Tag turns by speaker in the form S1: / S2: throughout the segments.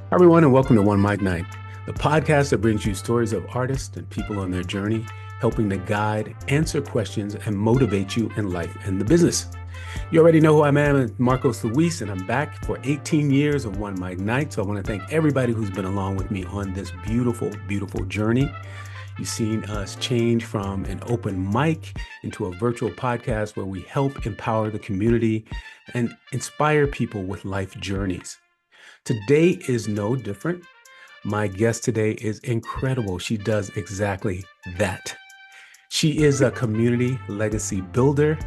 S1: Hi, everyone, and welcome to OneMicNite, the podcast that brings you stories of artists and people on their journey, helping to guide, answer questions, and motivate you in life and the business. You already know who I am. I'm Marcos Luis, and I'm back for 18 years of OneMicNite. So I want to thank everybody who's been along with me on this beautiful, beautiful journey. You've seen us change from an open mic into a virtual podcast where we help empower the community and inspire people with life journeys. Today is no different. My guest today is incredible. She does exactly that. She is a community legacy builder,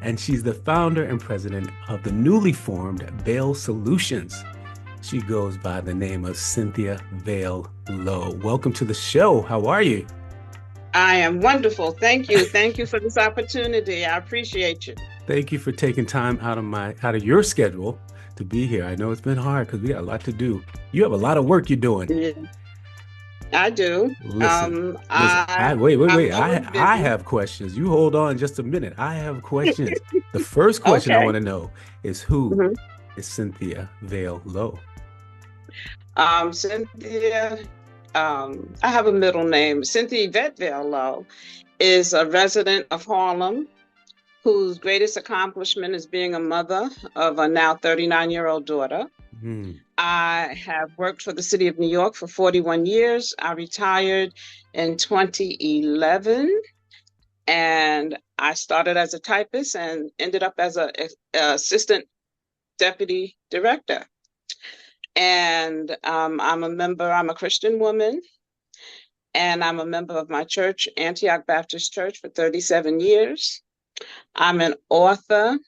S1: and she's the founder and president of the newly formed VAILOWE Solutions. She goes by the name of Cynthia Vail-Lowe. Welcome to the show. How are you?
S2: I am wonderful. Thank you. Thank you for this opportunity. I appreciate you.
S1: Thank you for taking time out of your schedule to be here. I know it's been hard because we got a lot to do. You have a lot of work you're doing.
S2: Yeah, I do.
S1: Listen. Wait. I have questions. You hold on just a minute. I have questions. The first question I want to know is who is Cynthia Vail-Lowe?
S2: Cynthia, I have a middle name. Cynthia Evett Vail-Lowe is a resident of Harlem, whose greatest accomplishment is being a mother of a now 39-year-old daughter. I have worked for the city of New York for 41 years. I retired in 2011, and I started as a typist and ended up as an assistant deputy director. And I'm a Christian woman, and I'm a member of my church, Antioch Baptist Church, for 37 years. I'm an author.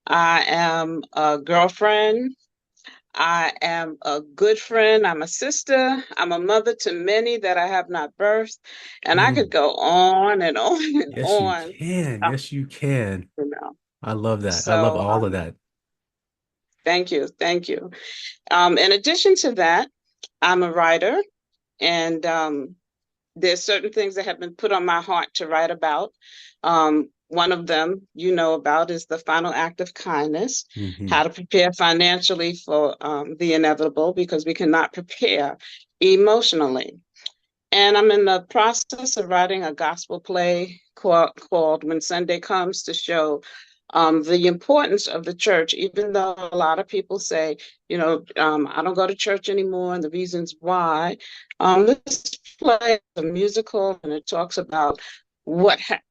S2: I am a girlfriend. I am a good friend. I'm a sister. I'm a mother to many that I have not birthed. And I could go on and on and on.
S1: You can. Yes, you can.
S2: You know.
S1: I love that.
S2: So,
S1: I love all of that.
S2: Thank you. Thank you. In addition to that, I'm a writer, and there's certain things that have been put on my heart to write about. One of them you know about is the final act of kindness, how to prepare financially for the inevitable, because we cannot prepare emotionally. And I'm in the process of writing a gospel play called When Sunday Comes, to show the importance of the church, even though a lot of people say, I don't go to church anymore, and the reasons why. This play is a musical, and it talks about what happens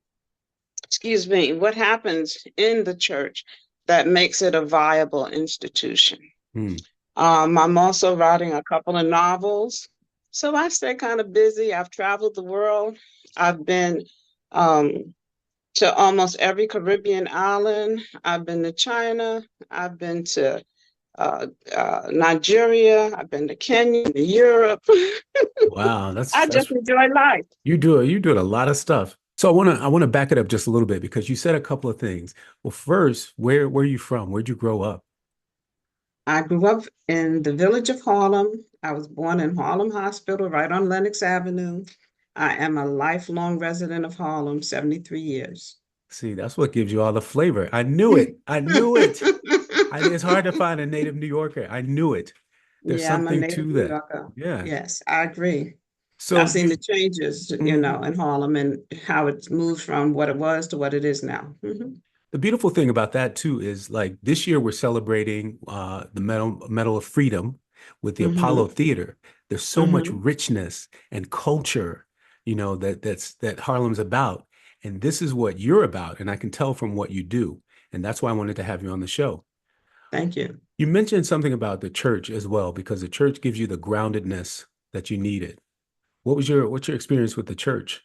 S2: in the church that makes it a viable institution. I'm also writing a couple of novels, so I stay kind of busy. I've traveled the world. I've been to almost every Caribbean island. I've been to China. I've been to Nigeria. I've been to Kenya, to Europe.
S1: Wow,
S2: I just enjoy life.
S1: You do a lot of stuff. So I want to back it up just a little bit, because you said a couple of things. Well, first, where are you from? Where'd you grow up?
S2: I grew up in the village of Harlem. I was born in Harlem Hospital, right on Lenox Avenue. I am a lifelong resident of Harlem, 73 years.
S1: See, that's what gives you all the flavor. I knew it. I knew it. It's hard to find a native New Yorker. I knew it. There's something to that. Yeah.
S2: Yes, I agree.
S1: So
S2: I've seen the changes, in Harlem, and how it's moved from what it was to what it is now.
S1: The beautiful thing about that too is, like, this year we're celebrating the Medal of Freedom with the Apollo Theater. There's so much richness and culture, that Harlem's about. And this is what you're about. And I can tell from what you do. And that's why I wanted to have you on the show.
S2: Thank you.
S1: You mentioned something about the church as well, because the church gives you the groundedness that you needed. What's your experience with the church,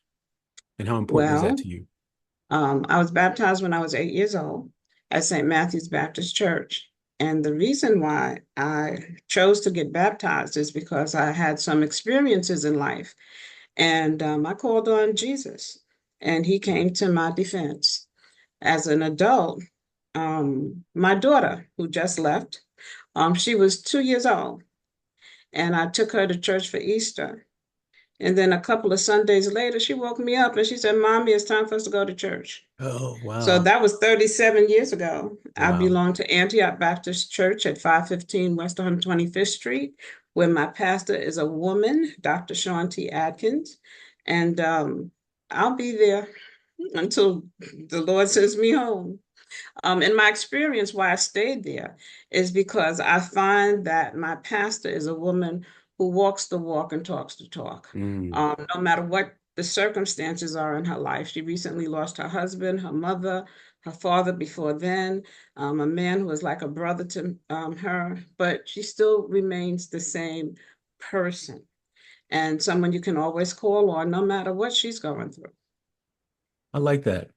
S1: and how important is that to you?
S2: I was baptized when I was 8 years old at St. Matthew's Baptist Church. And the reason why I chose to get baptized is because I had some experiences in life. And I called on Jesus, and he came to my defense. As an adult, my daughter, who just left, she was 2 years old, and I took her to church for Easter. And then a couple of Sundays later, she woke me up and she said, "Mommy, it's time for us to go to church."
S1: Oh, wow.
S2: So that was 37 years ago. Wow. I belong to Antioch Baptist Church at 515 West 125th Street, where my pastor is a woman, Dr. Shawn T. Atkins. And I'll be there until the Lord sends me home. In my experience, why I stayed there is because I find that my pastor is a woman who walks the walk and talks the talk.
S1: Mm.
S2: No matter what the circumstances are in her life. She recently lost her husband, her mother, her father before then, a man who was like a brother to her, but she still remains the same person and someone you can always call on no matter what she's going through.
S1: I like that.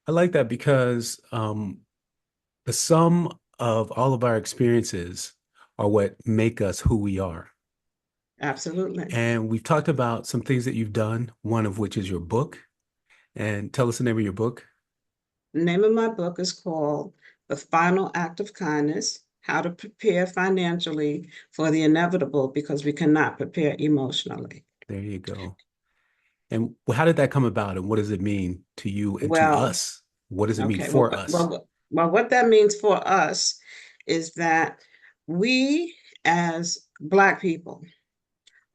S1: I like that because the sum of all of our experiences are what make us who we are.
S2: Absolutely.
S1: And we've talked about some things that you've done, one of which is your book. And tell us the name of your book.
S2: The name of my book is called The Final Act of Kindness: How to Prepare Financially for the Inevitable because we cannot prepare emotionally.
S1: There you go. And how did that come about? And what does it mean to you and to
S2: Well,
S1: us? What does it mean
S2: okay.
S1: for us?
S2: What that means for us is that we, as Black people,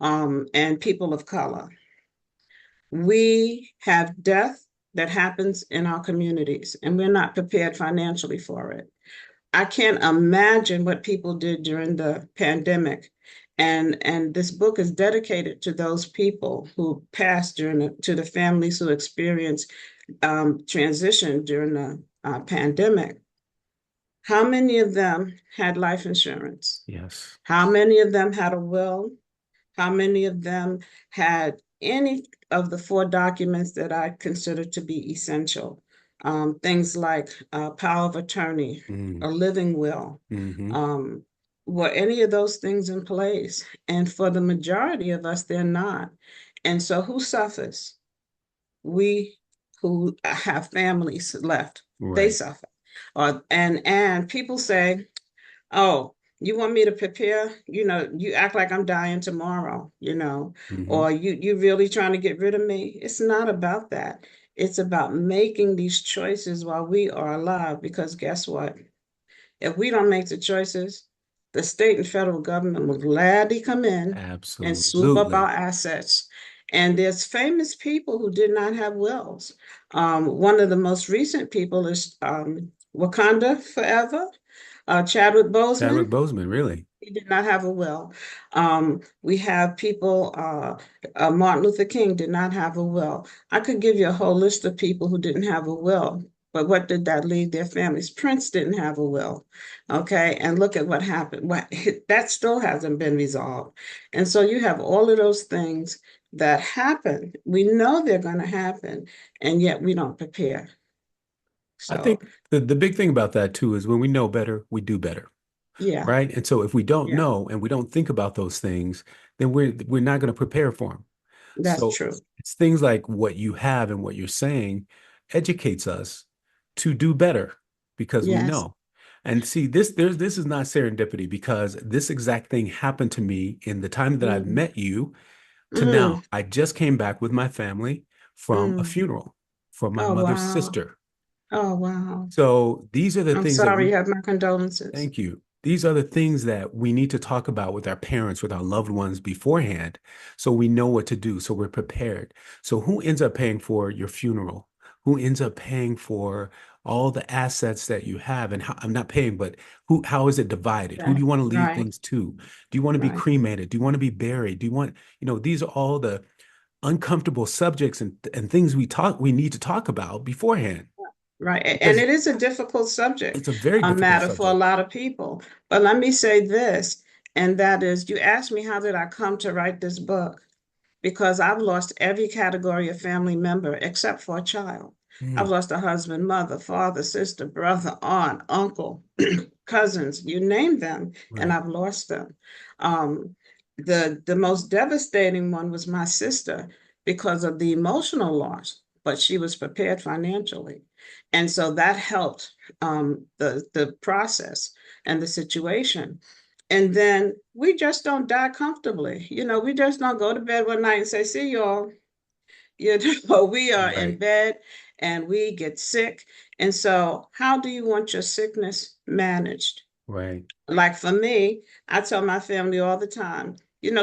S2: and people of color, we have death that happens in our communities, and we're not prepared financially for it. I can't imagine what people did during the pandemic. And this book is dedicated to those people who passed to the families who experienced transition during the pandemic. How many of them had life insurance?
S1: Yes.
S2: How many of them had a will? How many of them had any of the four documents that I consider to be essential? Things like power of attorney,
S1: Mm.
S2: a living will.
S1: Mm-hmm.
S2: Were any of those things in place? And for the majority of us, they're not. And so who suffers? We who have families left, they
S1: Right.
S2: suffer. And people say, oh, you want me to prepare? You act like I'm dying tomorrow,
S1: Mm-hmm.
S2: or you really trying to get rid of me. It's not about that. It's about making these choices while we are alive, because guess what? If we don't make the choices, the state and federal government will gladly come in and swoop up our
S1: Absolutely.
S2: assets. And there's famous people who did not have wills. One of the most recent people is Wakanda Forever, Chadwick
S1: Chadwick
S2: Boseman.
S1: Boseman, really?
S2: He did not have a will. We have people, Martin Luther King did not have a will. I could give you a whole list of people who didn't have a will, but what did that leave their families? Prince didn't have a will. Okay, and look at what happened. That still hasn't been resolved. And so you have all of those things that happen. We know they're going to happen, and yet we don't prepare.
S1: I
S2: So,
S1: think the big thing about that too is when we know better, we do better.
S2: yeah,
S1: Right. And so if we don't
S2: yeah,
S1: know and we don't think about those things, then we're not going to prepare for them.
S2: that's
S1: So
S2: true.
S1: it's things like what you have and what you're saying educates us to do better because we
S2: Yes.
S1: know. And see, this is not serendipity because this exact thing happened to me in the time that I've
S2: Mm,
S1: met you to
S2: mm,
S1: now. I just came back with my family from a
S2: mm.
S1: funeral for my
S2: Oh,
S1: mother's
S2: wow.
S1: sister.
S2: Oh, wow.
S1: So these are the
S2: I'm
S1: things that
S2: sorry. You
S1: we
S2: have my condolences.
S1: Thank you. These are the things that we need to talk about with our parents, with our loved ones beforehand, so we know what to do, so we're prepared. So who ends up paying for your funeral? Who ends up paying for all the assets that you have? And how, I'm not paying, but how is it divided? Who do
S2: Right,
S1: you want to leave
S2: right,
S1: things to? Do you want to be
S2: right,
S1: cremated? Do you want to be buried? Do you want, these are all the uncomfortable subjects and things we need to talk about beforehand
S2: right. And
S1: because
S2: it is a difficult subject,
S1: it's a very
S2: a
S1: difficult
S2: matter for a
S1: subject.
S2: lot of people. But let me say this, and that is, you asked me, how did I come to write this book? Because I've lost every category of family member except for a child. I've
S1: Mm,
S2: lost a husband, mother, father, sister, brother, aunt, uncle, cousins, you name them, and
S1: right.
S2: I've lost them. Um, the most devastating one was my sister because of the emotional loss, but she was prepared financially. And so that helped the process and the situation. And then we just don't die comfortably. We just don't go to bed one night and say, see y'all, we are in
S1: Right.
S2: bed and we get sick. And so how do you want your sickness managed?
S1: Right.
S2: Like for me, I tell my family all the time,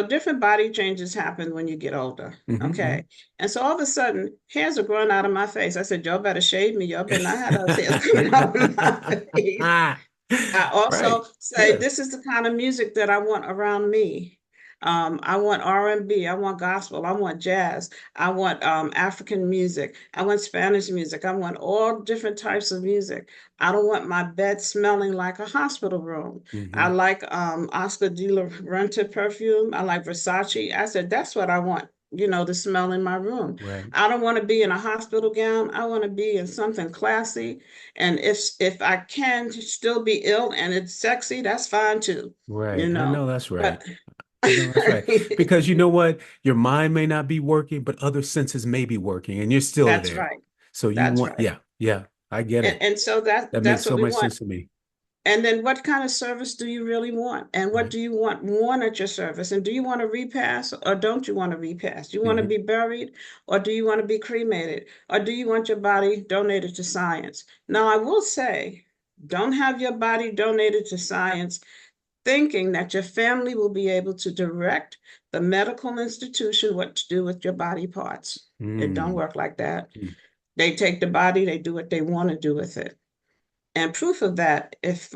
S2: different body changes happen when you get older.
S1: Mm-hmm.
S2: Okay. And so all of a sudden, hairs are growing out of my face. I said, y'all better shave me. Y'all better not have those hairs growing out of my face. I
S1: Right.
S2: also say
S1: Yeah.
S2: this is the kind of music that I want around me. I want R&B, I want gospel, I want jazz, I want African music, I want Spanish music, I want all different types of music. I don't want my bed smelling like a hospital room. I
S1: Mm-hmm.
S2: like Oscar de la Renta perfume. I like Versace. I said that's what I want, the smell in my room.
S1: Right.
S2: I don't want to be in a hospital gown. I want to be in something classy. And if I can still be ill and it's sexy, that's fine too,
S1: Right.
S2: you
S1: I
S2: know.
S1: know that's right.
S2: But
S1: I know that's right. Because you know what? Your mind may not be working, but other senses may be working and you're still
S2: that's
S1: there.
S2: right.
S1: So you
S2: That's
S1: want,
S2: right.
S1: yeah, yeah, I get
S2: And,
S1: it.
S2: and so
S1: That
S2: that's
S1: makes
S2: what
S1: so
S2: we
S1: much
S2: want.
S1: sense to me.
S2: And then what kind of service do you really want? And what
S1: Right.
S2: do you want at your service? And do you want to repass or don't you want to repass? Do you want to
S1: Hmm.
S2: be buried or do you want to be cremated? Or do you want your body donated to science? Now, I will say, don't have your body donated to science thinking that your family will be able to direct the medical institution what to do with your body parts. It don't
S1: Mm.
S2: work like that. They take the body, they do what they want to do with it. And proof of that, if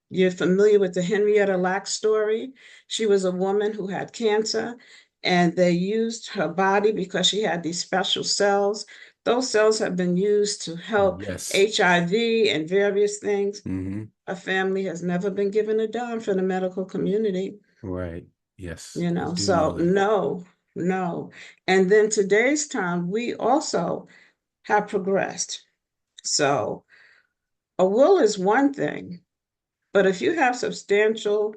S2: you're familiar with the Henrietta Lacks story, she was a woman who had cancer, and they used her body because she had these special cells. Those cells have been used to help
S1: Yes.
S2: HIV and various things.
S1: Hmm.
S2: A family has never been given a dime from the medical community,
S1: Right. Yes, I do know
S2: so
S1: that.
S2: no, no. And then today's time, we also have progressed. So a will is one thing, but if you have substantial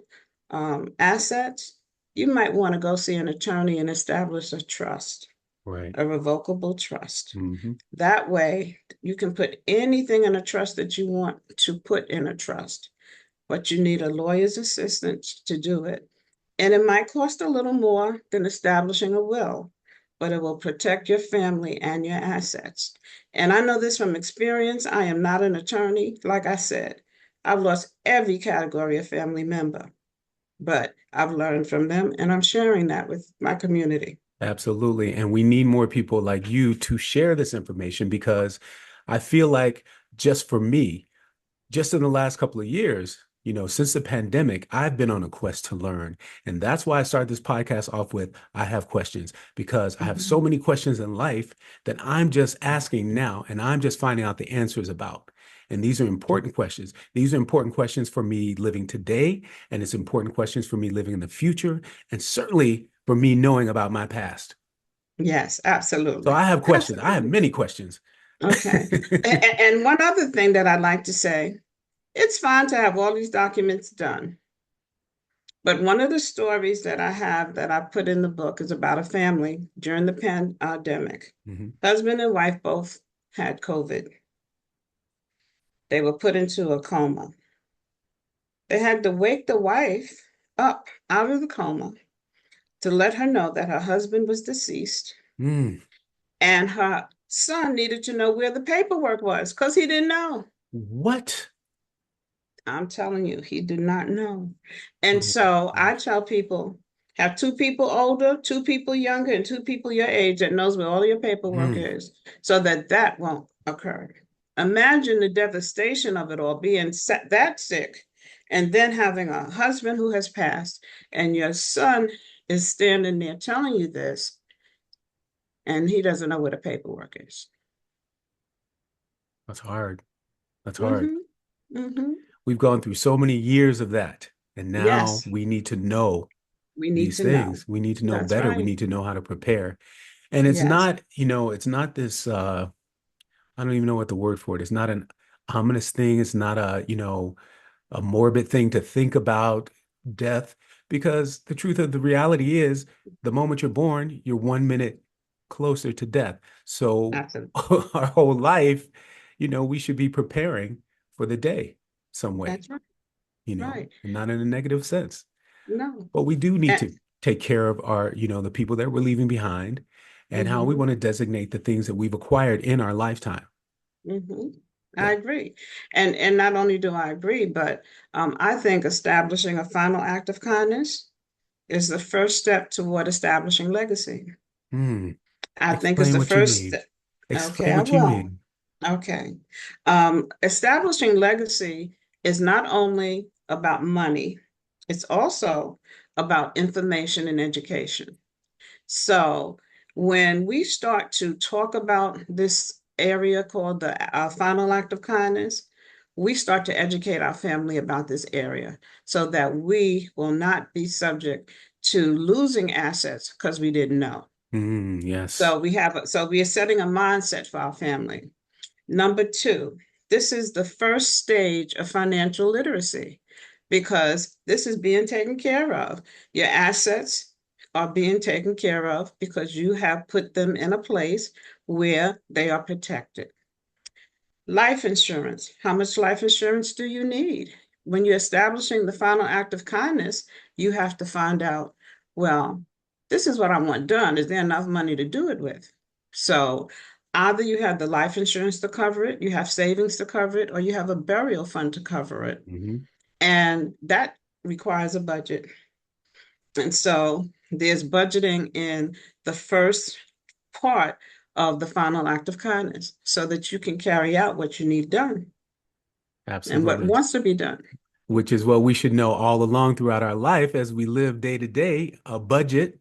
S2: assets, you might want to go see an attorney and establish a trust,
S1: Right.
S2: a revocable trust.
S1: Hmm.
S2: That way, you can put anything in a trust that you want to put in a trust, but you need a lawyer's assistance to do it. And it might cost a little more than establishing a will, but it will protect your family and your assets. And I know this from experience. I am not an attorney. Like I said, I've lost every category of family member, but I've learned from them and I'm sharing that with my community.
S1: Absolutely. And we need more people like you to share this information because I feel like just for me, just in the last couple of years, since the pandemic, I've been on a quest to learn. And that's why I started this podcast off with I have questions, because I have so
S2: Mhm.
S1: many questions in life that I'm just asking now and I'm just finding out the answers about. And these are important questions. These are important questions for me living today, and it's important questions for me living in the future, and certainly for me knowing about my past.
S2: Yes,
S1: So I
S2: absolutely.
S1: have questions. I have
S2: Absolutely.
S1: many questions.
S2: Okay. And one other thing that I'd like to say, it's fine to have all these documents done. But one of the stories that I have that I put in the book is about a family during the pandemic.
S1: Mhm.
S2: Husband and wife both had COVID. They were put into a coma. They had to wake the wife up out of the coma to let her know that her husband was deceased
S1: Mm.
S2: and her son needed to know where the paperwork was because he didn't know.
S1: What?
S2: I'm telling you, he did not know. And
S1: Oh my
S2: so I
S1: gosh.
S2: tell people, have two people older, two people younger, and two people your age that knows where all your paperwork
S1: Mm.
S2: is so that that won't occur. Imagine the devastation of it all, being that sick and then having a husband who has passed and your son is standing there telling you this and he doesn't know where the paperwork is.
S1: That's hard. That's hard.
S2: Mm-hmm. Mm-hmm.
S1: We've gone through so many years of that. And now
S2: Yes,
S1: we need to know
S2: we need
S1: these
S2: to know.
S1: things. We need to know
S2: That's
S1: better. We
S2: right.
S1: need to know how to prepare. And
S2: Yes.
S1: it's not this I don't even know what the word for it. It's not an ominous thing. It's not a morbid thing to think about death, because the truth of the reality is the moment you're born, you're 1 minute closer to death. So
S2: Absolutely.
S1: our whole life, we should be preparing for the day some way,
S2: That's right. Right.
S1: and not in a negative sense.
S2: No.
S1: But we do need
S2: And,
S1: to take care of our, the people that we're leaving behind and how we
S2: mm-hmm,
S1: want to designate the things that we've acquired in our lifetime.
S2: mm-hmm. I agree. And not only do I agree, but I think establishing a final act of kindness is the first step toward establishing legacy.
S1: Hmm.
S2: I think it's
S1: Explain
S2: the
S1: what you
S2: first
S1: mean.
S2: step. Okay,
S1: Explain
S2: I
S1: what you
S2: will.
S1: mean.
S2: Okay. Establishing legacy is not only about money, it's also about information and education. So when we start to talk about this area called the final act of kindness, we start to educate our family about this area so that we will not be subject to losing assets because we didn't know.
S1: Yes.
S2: So we are setting a mindset for our family. Number two, this is the first stage of financial literacy because this is being taken care of. Your assets are being taken care of because you have put them in a place where they are protected. Life insurance. How much life insurance do you need? When you're establishing the final act of kindness, you have to find out, well, this is what I want done. Is there enough money to do it with? So either you have the life insurance to cover it, you have savings to cover it, or you have a burial fund to cover it.
S1: Hmm.
S2: And that requires a budget. And so there's budgeting in the first part of the final act of kindness so that you can carry out what you need done and what
S1: Absolutely.
S2: wants to be done.
S1: Which is what we should know all along throughout our life as we live day to day, a budget.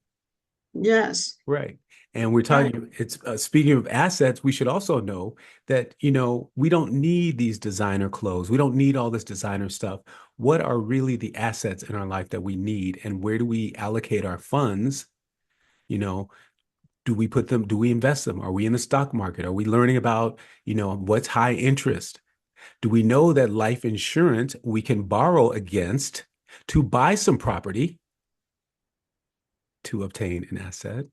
S2: Yes,
S1: Right. And we're
S2: right.
S1: talking, it's speaking of assets, we should also know that, we don't need these designer clothes. We don't need all this designer stuff. What are really the assets in our life that we need? And where do we allocate our funds? You know, do we invest them? Are we in the stock market? Are we learning about, what's high interest? Do we know that life insurance we can borrow against to buy some property to obtain an asset?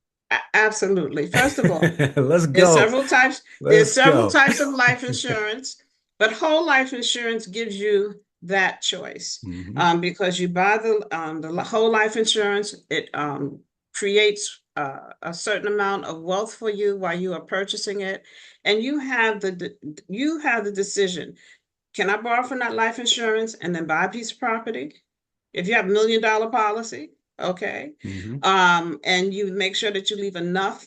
S2: Absolutely. First of all,
S1: Let's
S2: there's
S1: go.
S2: several types, there's
S1: Let's
S2: several
S1: go.
S2: types of life insurance, but whole life insurance gives you that choice.
S1: Hmm.
S2: Because you buy the whole life insurance, it creates a certain amount of wealth for you while you are purchasing it, and you have the decision. Can I borrow from that life insurance and then buy a piece of property? If you have $1 million policy, okay,
S1: Hmm.
S2: and you make sure that you leave enough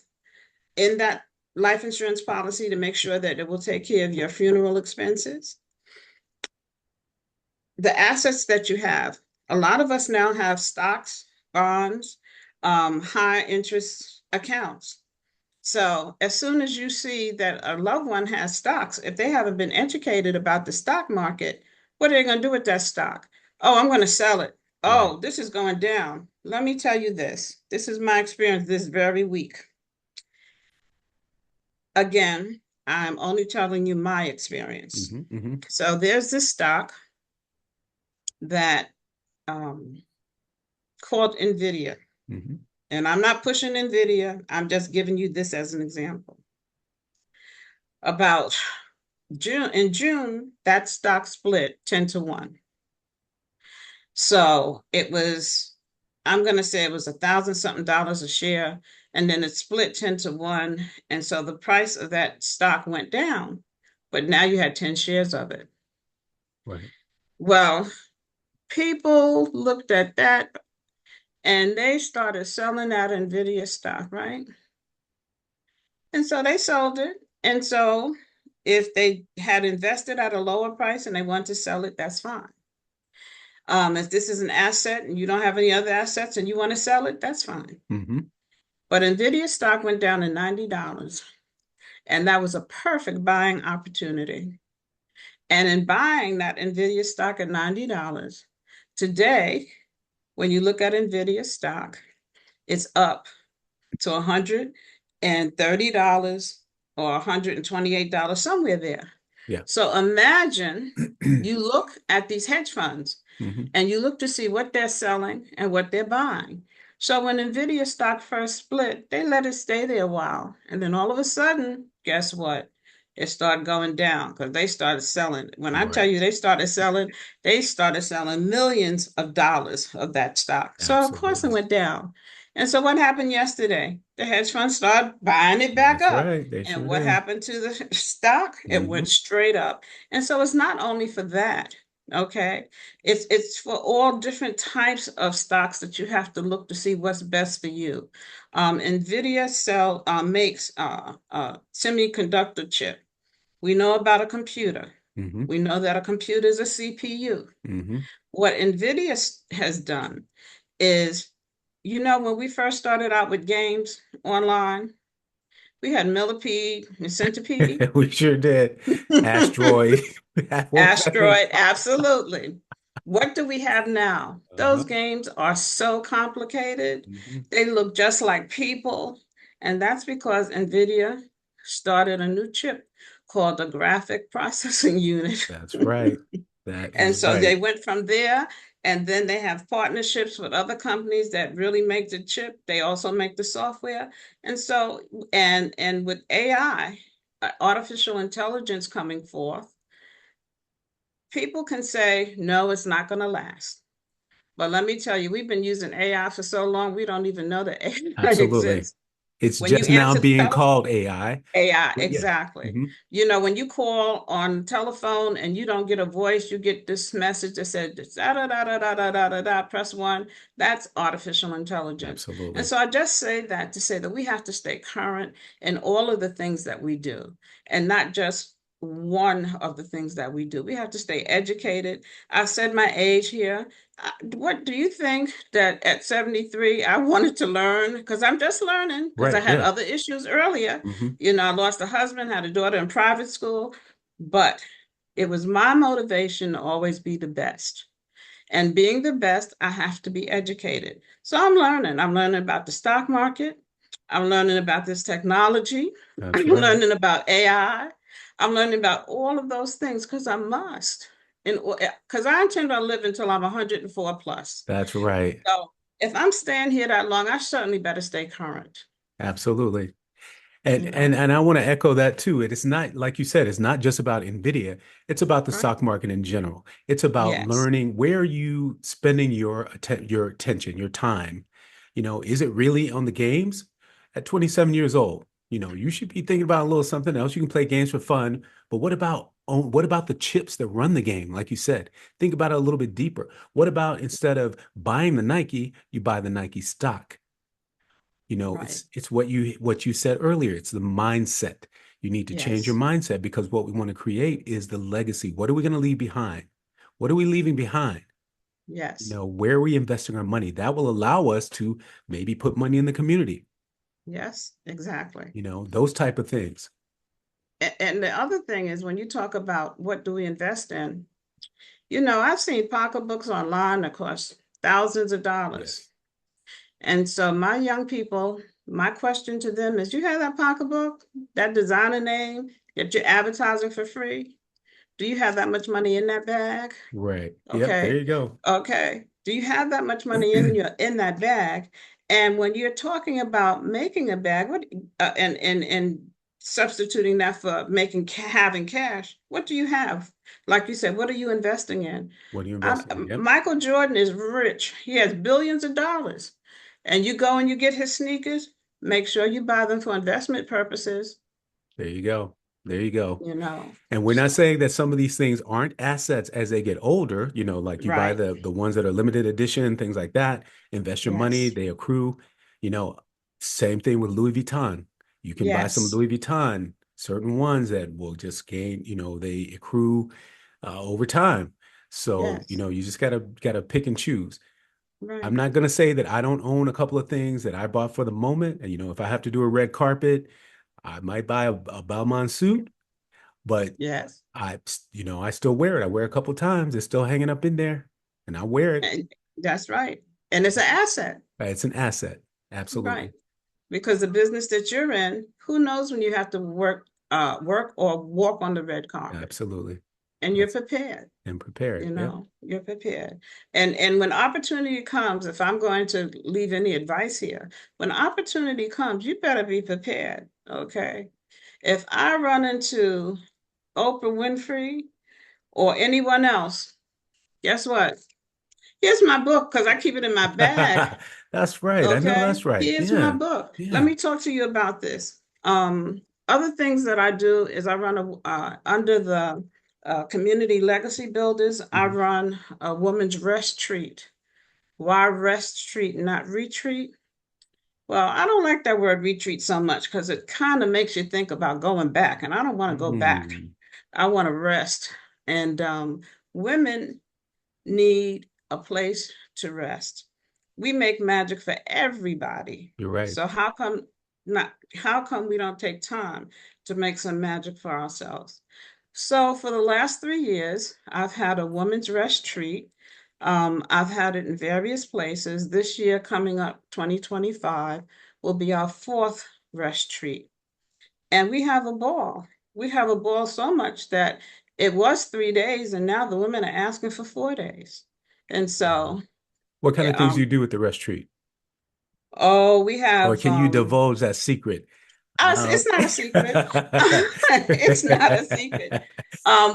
S2: in that life insurance policy to make sure that it will take care of your funeral expenses. The assets that you have, a lot of us now have stocks, bonds, high interest accounts. So as soon as you see that a loved one has stocks, if they haven't been educated about the stock market, what are they going to do with that stock? Oh, I'm going to sell it.
S1: Right.
S2: Oh, this is going down. Let me tell you this. This is my experience this very week. Again, I'm only telling you my experience.
S1: Hmm. Hmm.
S2: So there's this stock that um, called NVIDIA.
S1: Hmm.
S2: And I'm not pushing NVIDIA. I'm just giving you this as an example. About in June, that stock split 10-1. So it was, I'm going to say it was $1,000 something a share. And then it split 10-1. And so the price of that stock went down, but now you had 10 shares of it.
S1: Right.
S2: Well, people looked at that and they started selling that NVIDIA stock, right? And so they sold it. And so if they had invested at a lower price and they want to sell it, that's fine. If this is an asset and you don't have any other assets and you want to sell it, that's fine.
S1: Hmm.
S2: But NVIDIA stock went down to $90, and that was a perfect buying opportunity. And in buying that NVIDIA stock at $90, today, when you look at NVIDIA stock, it's up to $130 or $128, somewhere there.
S1: Yeah.
S2: So imagine you look at these hedge funds
S1: Hmm.
S2: and you look to see what they're selling and what they're buying. So when NVIDIA stock first split, they let it stay there a while. And then all of a sudden, guess what? It started going down because they started selling. When I tell
S1: Right.
S2: you they started selling millions of dollars of that stock. So of course it
S1: Absolutely.
S2: went down. And so what happened yesterday? the hedge funds started buying it back
S1: That's
S2: up.
S1: right. They
S2: And
S1: sure
S2: what
S1: did.
S2: happened to the stock? It
S1: Hmm.
S2: went straight up. And so it's not only for that, okay? It's for all different types of stocks that you have to look to see what's best for you. NVIDIA makes a semiconductor chip. We know about a computer.
S1: Hmm.
S2: We know that a computer is a CPU.
S1: Hmm.
S2: What NVIDIA has done is, when we first started out with games online, we had Millipede and Centipede.
S1: We sure did. Asteroid. What was that thing
S2: Asteroid,
S1: called?
S2: absolutely. What do we have now? Those
S1: Uh-huh.
S2: games are so complicated.
S1: Hmm.
S2: They look just like people. And that's because NVIDIA started a new chip called the graphic processing unit.
S1: That's right. That
S2: And
S1: is
S2: so they
S1: right.
S2: went from there, and then they have partnerships with other companies that really make the chip. They also make the software. And so, and with AI, artificial intelligence coming forth, people can say, no, it's not going to last. But let me tell you, we've been using AI for so long, we don't even know that AI
S1: Absolutely.
S2: exists.
S1: It's
S2: When you
S1: just now
S2: answer the
S1: being
S2: telephone,
S1: called AI.
S2: AI,
S1: But yeah.
S2: exactly.
S1: Hmm.
S2: When you call on telephone and you don't get a voice, you get this message that said da da da da da da da da da. Press one. That's artificial intelligence. And
S1: Absolutely.
S2: so I just say that to say that we have to stay current in all of the things that we do, and not just one of the things that we do. We have to stay educated. I've said my age here. What do you think that at 73 I wanted to learn? Because I'm just learning because I
S1: Right.
S2: had
S1: Yeah.
S2: other issues earlier.
S1: Hmm.
S2: I lost a husband, had a daughter in private school, but it was my motivation to always be the best. And being the best, I have to be educated. So I'm learning. I'm learning about the stock market. I'm learning about this technology.
S1: That's
S2: I'm
S1: right.
S2: learning about AI. I'm learning about all of those things because I must. Because I intend on living until I'm 104 plus.
S1: That's right.
S2: So if I'm staying here that long, I certainly better stay current.
S1: Absolutely. And
S2: You
S1: and
S2: know,
S1: and I want to echo that too. It is not, like you said, it's not just about NVIDIA. It's about the
S2: right?
S1: stock market in general. It's about
S2: Yes.
S1: learning where are you spending your attention, your time. Is it really on the games? At 27 years old, you should be thinking about a little something else. You can play games for fun, but what about the chips that run the game? Like you said, think about it a little bit deeper. What about instead of buying the Nike, you buy the Nike stock?
S2: Right.
S1: It's what you said earlier. It's the mindset. You need to change your
S2: Yes.
S1: mindset because what we want to create is the legacy. What are we going to leave behind? What are we leaving behind?
S2: Yes.
S1: Where are we investing our money? That will allow us to maybe put money in the community,
S2: Yes. Exactly.
S1: those type of things.
S2: And the other thing is when you talk about what do we invest in, I've seen pocketbooks online that cost thousands of
S1: Yes.
S2: dollars. And so my young people, my question to them is, you have that pocketbook, that designer name that you're advertising for free? Do you have that much money in that bag?
S1: Right. Yep. There
S2: Okay.
S1: you go.
S2: Okay. Do you have that much money in that bag? And when you're talking about making a bag, and substituting that for having cash, what do you have? Like you said, what are you investing in?
S1: What are you investing in? Yep.
S2: Michael Jordan is rich. He has billions of dollars. And you go and you get his sneakers, make sure you buy them for investment purposes,
S1: There you go. There you go.
S2: you know.
S1: And we're not
S2: So,
S1: saying that some of these things aren't assets as they get older, like you buy
S2: right.
S1: the ones that are limited edition, things like that, invest your money,
S2: Yes.
S1: they accrue, you know, same thing with Louis Vuitton. You can buy some
S2: Yes.
S1: Louis Vuitton, certain ones that will just gain, they accrue over time. So,
S2: Yes.
S1: you just gotta pick and choose. I'm
S2: Right.
S1: not gonna say that I don't own a couple of things that I bought for the moment. And if I have to do a red carpet, I might buy a Balmain suit, but
S2: Yes.
S1: I still wear it. I wear it a couple times. It's still hanging up in there, and I wear it.
S2: And that's right. And it's an asset,
S1: It's an asset.
S2: right?
S1: Absolutely.
S2: Because the business that you're in, who knows when you have to work or walk on the red carpet,
S1: Absolutely.
S2: and you're
S1: That's
S2: prepared.
S1: and prepared. Yep.
S2: You're prepared. And when opportunity comes, if I'm going to leave any advice here, when opportunity comes, you better be prepared. Okay. If I run into Oprah Winfrey or anyone else, guess what? Here's my book because I keep it in my bag.
S1: That's right. I know
S2: Okay,
S1: that's right.
S2: here's my
S1: Yeah.
S2: book. Let
S1: Yeah.
S2: me talk to you about this. Other things that I do is I run under the Community Legacy Builders, I
S1: Mhm.
S2: run a woman's rest treat. Why rest treat, not retreat? Well, I don't like that word retreat so much because it kind of makes you think about going back, and I don't want to go back.
S1: Mm.
S2: I want to rest. And women need a place to rest. We make magic for everybody.
S1: You're right.
S2: So how come we don't take time to make some magic for ourselves? So for the last 3 years, I've had a woman's rest treat. I've had it in various places. This year coming up, 2025, will be our fourth rest treat. And we have a ball. We have a ball so much that it was 3 days, and now the women are asking for 4 days. And
S1: Wow.
S2: so,
S1: What kind of things do
S2: um,
S1: you do with the rest treat?
S2: oh, we
S1: Or
S2: have
S1: can you divulge that secret?
S2: us.
S1: Um,
S2: It's not a secret. It's not a secret.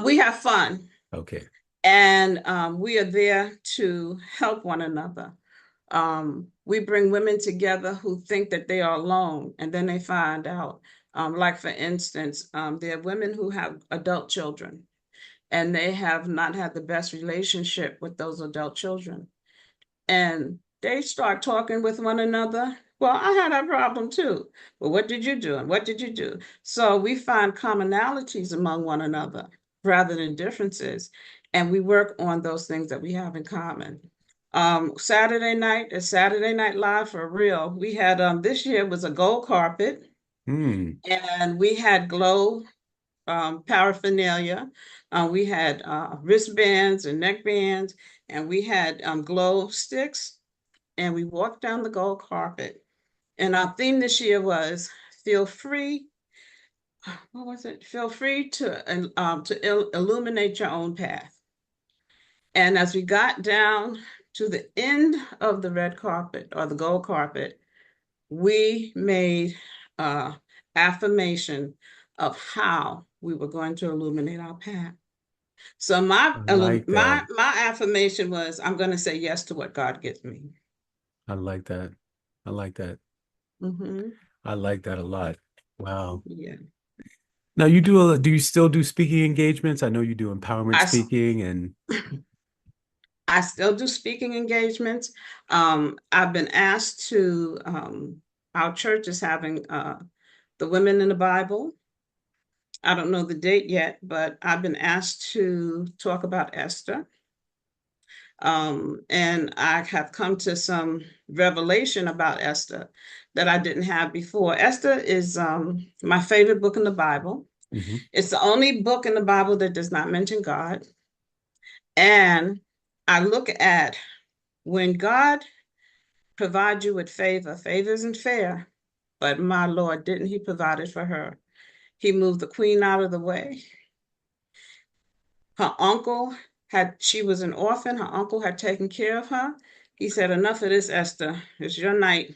S2: We have fun,
S1: okay.
S2: and we are there to help one another. We bring women together who think that they are alone, and then they find out. Like for instance, there are women who have adult children, and they have not had the best relationship with those adult children. And they start talking with one another. Well, I had that problem too. Well, what did you do? And what did you do? So we find commonalities among one another rather than differences. And we work on those things that we have in common. Saturday night is Saturday Night Live for real. We had this year was a gold carpet,
S1: Hmm.
S2: and we had glow paraphernalia. We had wristbands and neck bands, and we had glow sticks, and we walked down the gold carpet. And our theme this year was feel free. What was it? Feel free to illuminate your own path. And as we got down to the end of the red carpet or the gold carpet, we made affirmation of how we were going to illuminate our path. So
S1: I like that.
S2: my affirmation was, I'm going to say yes to what God gives me.
S1: I like that. I like that.
S2: Mm-hmm.
S1: I like that a lot. Wow.
S2: Yeah.
S1: Now do you still do speaking engagements? I know you do empowerment
S2: I
S1: speaking and
S2: I still do speaking engagements. I've been asked to, our church is having the Women in the Bible. I don't know the date yet, but I've been asked to talk about Esther. And I have come to some revelation about Esther that I didn't have before. Esther is my favorite book in the Bible.
S1: Mhm.
S2: It's the only book in the Bible that does not mention God. And I look at when God provides you with favor, favor isn't fair, but my Lord, didn't He provide it for her? He moved the queen out of the way. Her uncle she was an orphan. Her uncle had taken care of her. He said, enough of this, Esther. It's your night.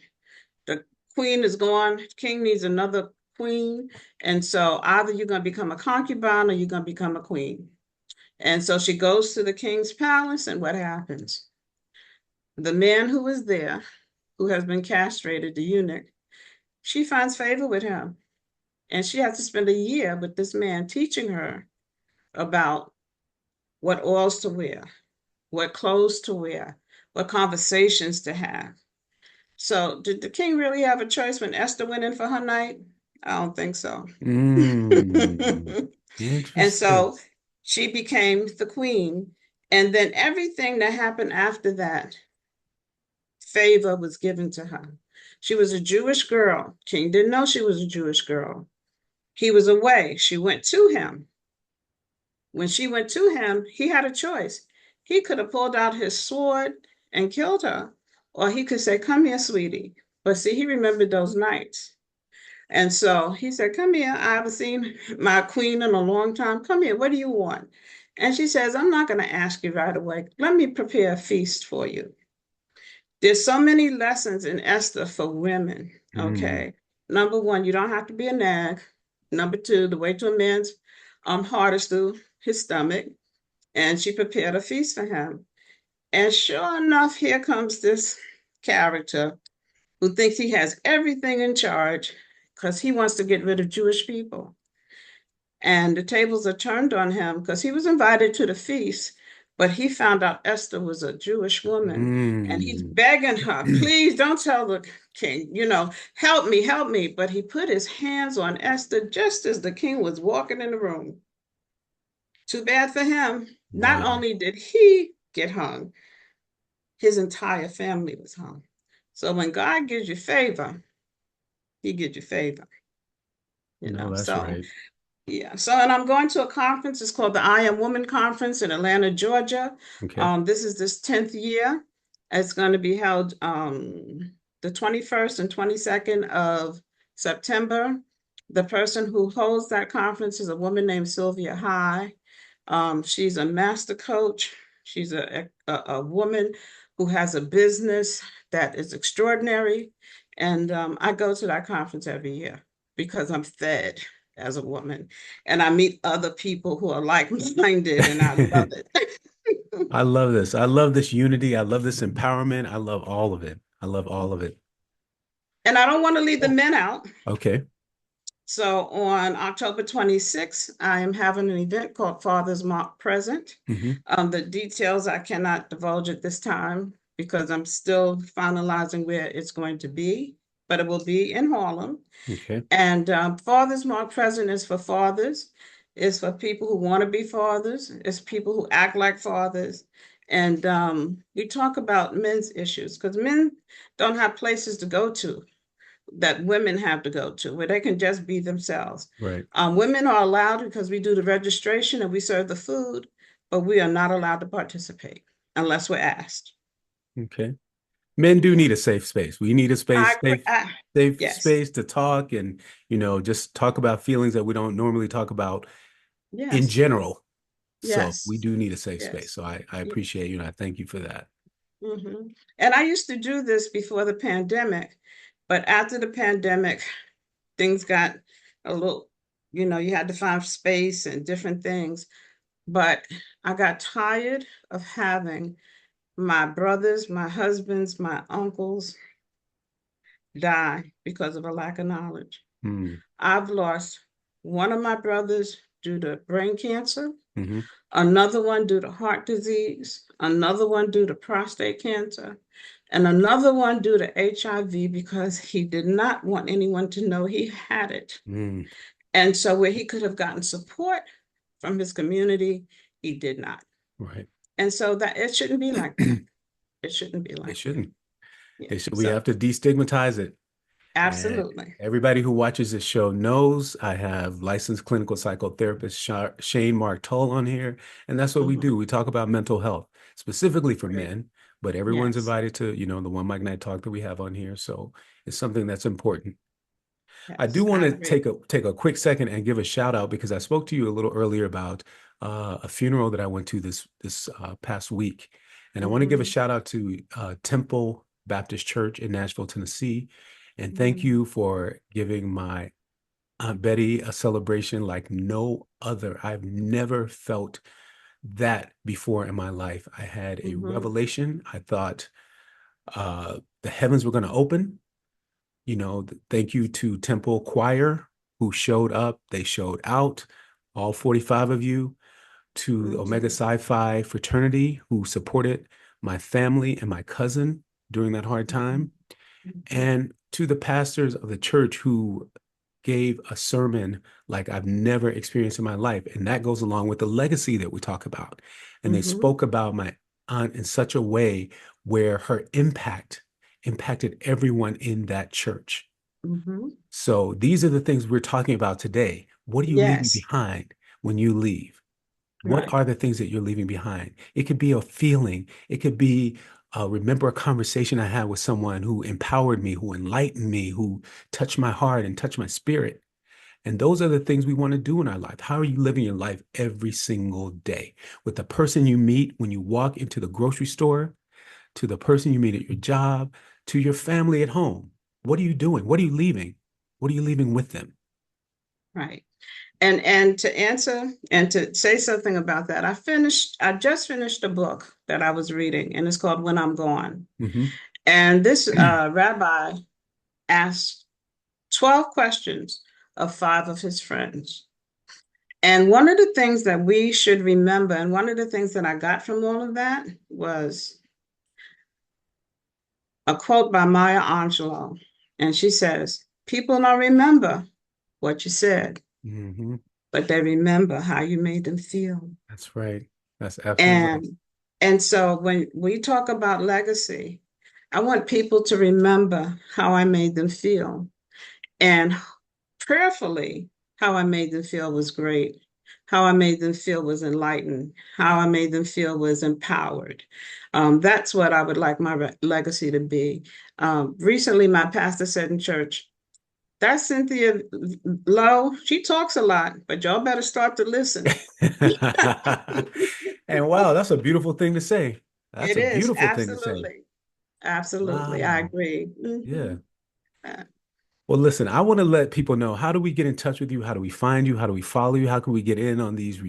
S2: The queen is gone. King needs another queen. And so either you're going to become a concubine or you're going to become a queen. And so she goes to the king's palace, and what happens? The man who was there, who has been castrated, the eunuch, she finds favor with him. And she has to spend a year with this man teaching her about what oils to wear, what clothes to wear, what conversations to have. So, did the king really have a choice when Esther went in for her night? I don't think so.
S1: Mm.
S2: And
S1: Interesting.
S2: so she became the queen. And then everything that happened after that, favor was given to her. She was a Jewish girl. King didn't know she was a Jewish girl. He was away. She went to him. When she went to him, he had a choice. He could have pulled out his sword and killed her, or he could say, come here, sweetie. But see, he remembered those nights. And so he said, come here. I haven't seen my queen in a long time. Come here. What do you want? And she says, I'm not going to ask you right away. Let me prepare a feast for you. There's so many lessons in Esther for women.
S1: Mm.
S2: Okay. Number one, you don't have to be a nag. Number two, the way to a man's heart is through his stomach. And she prepared a feast for him. And sure enough, here comes this character who thinks he has everything in charge because he wants to get rid of Jewish people. And the tables are turned on him because he was invited to the feast, but he found out Esther was a Jewish woman. And he's begging her, please don't tell the king, help me, help me. But he put his hands on Esther just as the king was walking in the room. Too bad for him. Not only did he get hung, his entire family was hung. So when God gives you favor, he gives you favor.
S1: No, that's right.
S2: Yeah. So, and I'm going to a conference. It's called the I Am Woman Conference in Atlanta, Georgia.
S1: Okay.
S2: This is this 10th year. It's going to be held the 21st and 22nd of September. The person who holds that conference is a woman named Sylvia High. She's a master coach. She's a woman who has a business that is extraordinary. And I go to that conference every year because I'm fed as a woman, and I meet other people who are like-minded, and I love it.
S1: I love this. I love this unity. I love this empowerment. I love all of it. I love all of it.
S2: And I don't want to leave the men out.
S1: Okay.
S2: So on October 26th, I am having an event called Father's Mark Present. The details I cannot divulge at this time because I'm still finalizing where it's going to be, but it will be in Harlem.
S1: Okay.
S2: And Father's Mark Present is for fathers. It's for people who want to be fathers. It's people who act like fathers. And we talk about men's issues because men don't have places to go to that women have to go to where they can just be themselves.
S1: Right.
S2: Women are allowed because we do the registration and we serve the food, but we are not allowed to participate unless we're asked.
S1: Okay. Men do need a safe space. We need a safe
S2: Yes.
S1: space to talk and, just talk about feelings that we don't normally talk about in general. So we do need a safe space. So I appreciate you and I thank you for that.
S2: And I used to do this before the pandemic, but after the pandemic, things got a little, you had to find space and different things. But I got tired of having my brothers, my husbands, my uncles die because of a lack of knowledge. I've lost one of my brothers due to brain cancer, another one due to heart disease, another one due to prostate cancer, and another one due to HIV because he did not want anyone to know he had it. And so where he could have gotten support from his community, he did not.
S1: Right.
S2: And so that it shouldn't be like that. It shouldn't be like
S1: It shouldn't.
S2: Yeah.
S1: We have to destigmatize it.
S2: Absolutely.
S1: And everybody who watches this show knows I have licensed clinical psychotherapist Shane Mark Tull on here. And that's what we do. We talk about mental health, specifically for men, but everyone's invited to, the OneMicNite talk that we have on here. So it's something that's important. I do want to take a quick second and give a shout out because I spoke to you a little earlier about a funeral that I went to this past week. And I want to give a shout out to Temple Baptist Church in Nashville, Tennessee. And thank you for giving my Aunt Betty a celebration like no other. I've never felt that before in my life. I had a revelation. I thought the heavens were going to open. Thank you to Temple Choir who showed up. They showed out, all 45 of you, to Omega Psi Phi fraternity who supported my family and my cousin during that hard time, and to the pastors of the church who gave a sermon like I've never experienced in my life. And that goes along with the legacy that we talk about. And they spoke about my aunt in such a way where her impacted everyone in that church. So these are the things we're talking about today. What are you leaving behind when you leave? What are the things that you're leaving behind? It could be a feeling. It could be remember a conversation I had with someone who empowered me, who enlightened me, who touched my heart and touched my spirit. And those are the things we want to do in our life. How are you living your life every single day? With the person you meet when you walk into the grocery store, to the person you meet at your job, to your family at home. What are you doing? What are you leaving? What are you leaving with them?
S2: Right. And to answer and to say something about that, I just finished a book that I was reading, and it's called When I'm Gone. And this rabbi asked 12 questions of 5 of his friends. And one of the things that we should remember, and one of the things that I got from all of that, was a quote by Maya Angelou. And she says, people don't remember what you said, but they remember how you made them feel.
S1: That's right. That's absolutely right.
S2: And so when we talk about legacy, I want people to remember how I made them feel. And prayerfully, how I made them feel was great. How I made them feel was enlightened. How I made them feel was empowered. That's what I would like my legacy to be. Recently, my pastor said in church, that's Cynthia Lowe. She talks a lot, but y'all better start to listen.
S1: And wow, that's a beautiful thing to say. That's a beautiful thing to say.
S2: Absolutely. Wow. I agree.
S1: Yeah. Well, listen, I want to let people know, how do we get in touch with you? How do we find you? How do we follow you? How can we get in on these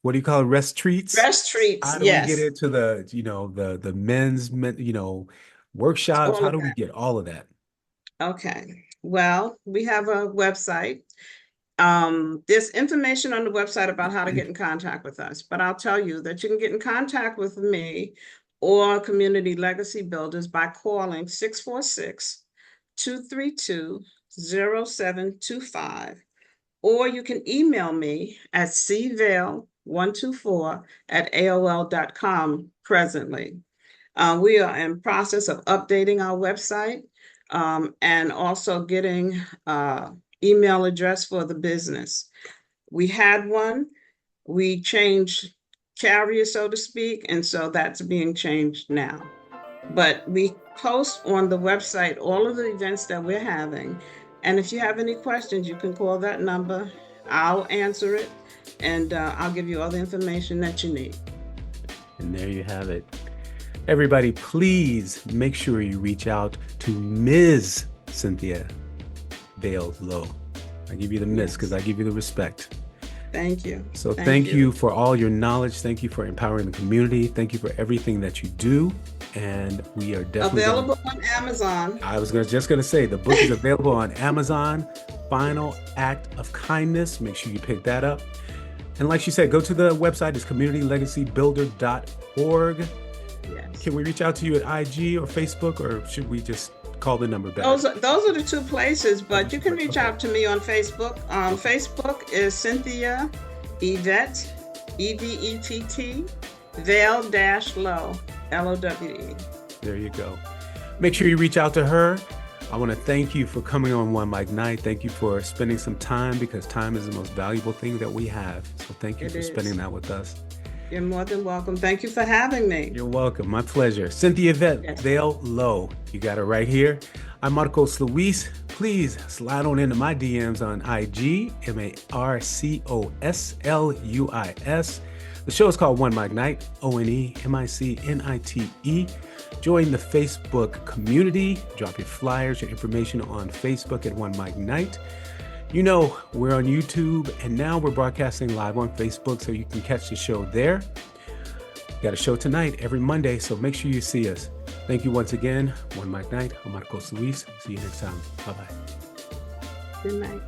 S1: what do you call it? Rest treats?
S2: Rest treats.
S1: How do we get into the, the men's, workshops? How do we get all of that?
S2: Okay. Well, we have a website. There's information on the website about how to get in contact with us, but I'll tell you that you can get in contact with me or Community Legacy Builders by calling 646-232-0725, or you can email me at cvail124@aol.com presently. We are in process of updating our website and also getting email address for the business. We had one, we changed carrier, so to speak, and so that's being changed now. But we post on the website all of the events that we're having. And if you have any questions, you can call that number. I'll answer it, and I'll give you all the information that you need.
S1: And there you have it. Everybody, please make sure you reach out to Ms. Cynthia Vail-Lowe. I give you the miss because I give you the respect.
S2: Thank you.
S1: So thank you for all your knowledge. Thank you for empowering the community. Thank you for everything that you do. And we are definitely
S2: available on Amazon.
S1: I was just going to say, the book is available on Amazon. Final Act of Kindness. Make sure you pick that up. And like she said, go to the website. It's communitylegacybuilder.org. Yes. Can we reach out to you at IG or Facebook, or should we just call the number back?
S2: Those are the 2 places, but you can reach out to me on Facebook. Facebook is Cynthia Evett, Evett, Vail-Lowe, LOWE.
S1: There you go. Make sure you reach out to her. I want to thank you for coming on OneMicNite. Thank you for spending some time, because time is the most valuable thing that we have. So thank you for spending that with us.
S2: You're more than welcome. Thank you for having me.
S1: You're welcome. My pleasure. Cynthia Evett Vail-Lowe. You got it right here. I'm Marcos Luis. Please slide on into my DMs on IG, MARCOSLUIS. The show is called OneMicNite, ONEMICNITE. Join the Facebook community. Drop your flyers, your information on Facebook at OneMicNite. You know, we're on YouTube, and now we're broadcasting live on Facebook, so you can catch the show there. We got a show tonight, every Monday, so make sure you see us. Thank you once again. OneMicNite. I'm Marcos Luis. See you next time. Bye-bye.
S2: Good night.